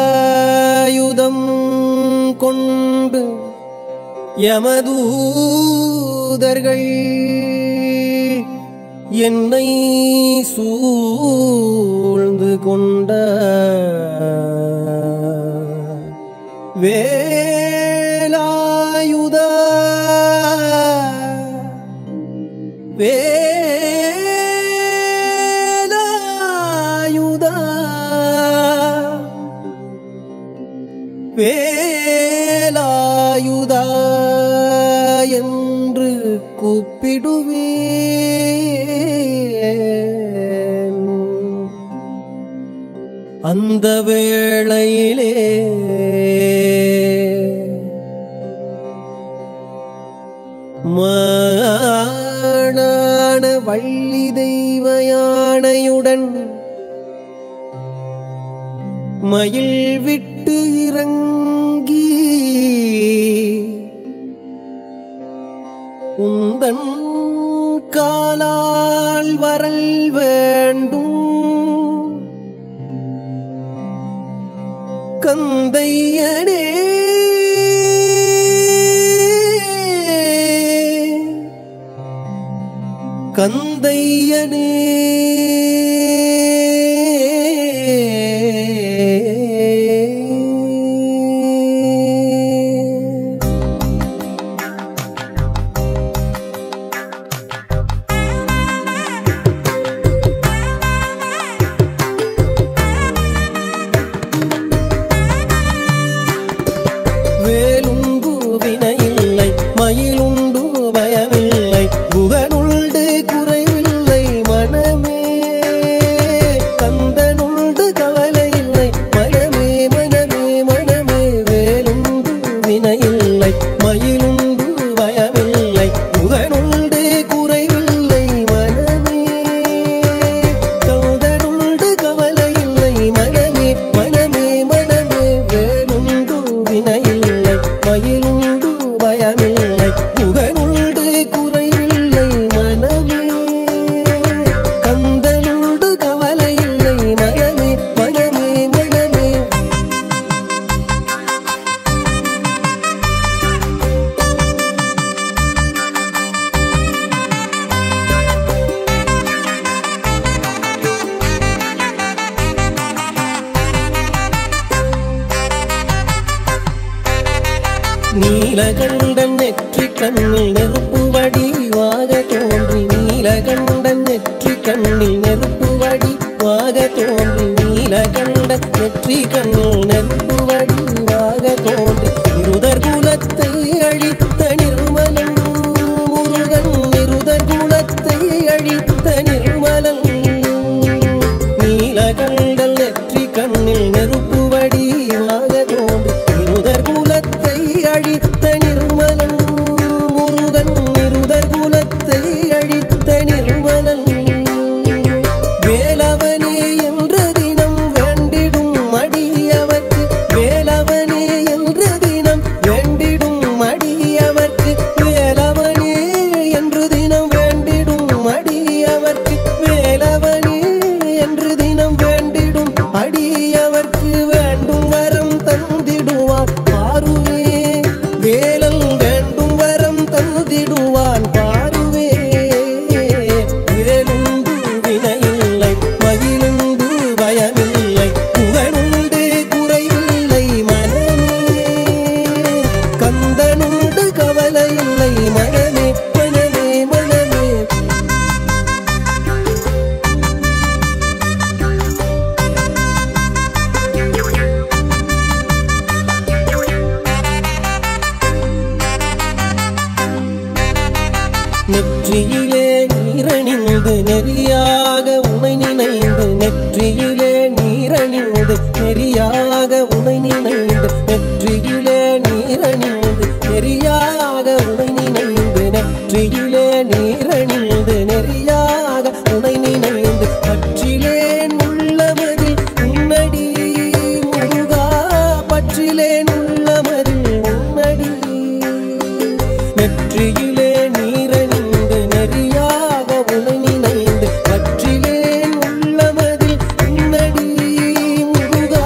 சூலாயுதம் கொண்டு யமதூதர்கள் என்னை சூழ்ந்து கொண்ட வேலாயுதா வேலாயுதா வேலாயுதா என்று கூப்பிடுவேன். அந்த வேளையிலே மானான வள்ளி தெய்வ யானையுடன் மயில் விட்டு இறங்கி உந்தன் காலால் வரல் வேண்டும் கந்தையனே கந்தையனே வேலுண்டு வினையில்லை மயிலுண்டு பயமில்லை புகனுண்டு குறைவில்லை மனமே கந்தனுண்டு கவலையில்லை மனமே மனமே மனமே வேலுண்டு வினையில்லை மயிலுண்டு பயமில்லை புகனுண்டு குறைவில்லை மனமே கந்தனுண்டு கவலையில்லை மனமே மனமே மனமே வேலுண்டு வினையில்லை மயிலுண்டு பயமில்லை புகனுண்டு குறைவில்லை மனமே கந்தனுண்டு கவலையில்லை மனமே மனமே மனமே நீலகண்டன் நெற்றி கண்ணில் நெருப்பு வடிவாக தோன்றி நீலகண்டன் நெற்றி கண்ணில் நெருப்பு வடிவாக தோன்றி நீலகண்டன் நெற்றி கண்ணில் நெருப்பு வடிவாக தோன்றி இருதர் குலத்தை அழித்த நிர்மலன் முருகன் இருதர் குலத்தை அழித்த நிர்மலன் நீலகண்டன் நெற்றி கண்ணில் நெருப்பு வடிவாக தோன்றி இருதர் குலத்தை அழித்த நிர்மலன் முருகன் இருதர் குலத்தை அழித்த நிர்மலன் வேலவனே என்ற தினம் வேண்டிடும் மடியவர்க்கு வேலவனே என்ற தினம் வேண்டிடும் மடியவர்க்கு வேலவனே என்று தினம் வேண்டிடும் மடியவர்க்கு வேலவனே என்று தினம் வேண்டிடும் அடியவர்க்கு வேண்டும் வரம் தந்திடுவார் பாருவே வேலன் வேண்டும் வரம் தந்திடுவான் பாருவே வேலுண்டு வினையில்லை மகிழுண்டு பயமில்லை புகழுண்டு குறைவில்லை மனமே கந்தனுண்டு கவலையில்லை மனமே மனமே மனமே நெற்றியிலே நீரணிந்து நெறியாக உனை நினைந்து நெற்றியிலே நீரணிந்து நெறியாக உனை நினைந்து நெற்றியிலே நீரணிந்து நெறியாக உனை நினைந்து நெற்றியிலே நீரணிந்து நெறியாக உனை நினைந்து பற்றிலேன் உள்ளமதில் உன்னடி முருகா பற்றிலேன் உள்ளமதில் உன்னடி நெற்றியிலே நீரணிந்து நெறியாக உனை நினைந்து பற்றிலேன் உள்ளமதில் உன்னடி முருகா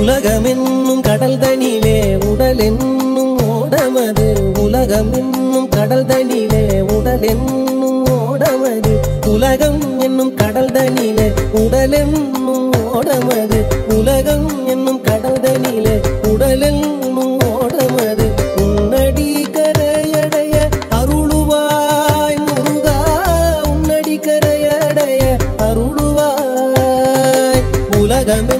உலகமென்னும் கடல் தனிலே உடல் என்னும் ஓடமது உலகமென்னும் கடல் தனிலே உடல் என்னும் ஓடமது உலகம் என்னும் கடல் தனிலே உடல் என்னும் ஓடமது உலகம் என்னும் கடல் தனிலே உடல் என்னும் ஓடமது உன்னடி கரையடைய அருளுவாய் முருகா உன்னடி கரையடைய அருளுவாய் உலகமே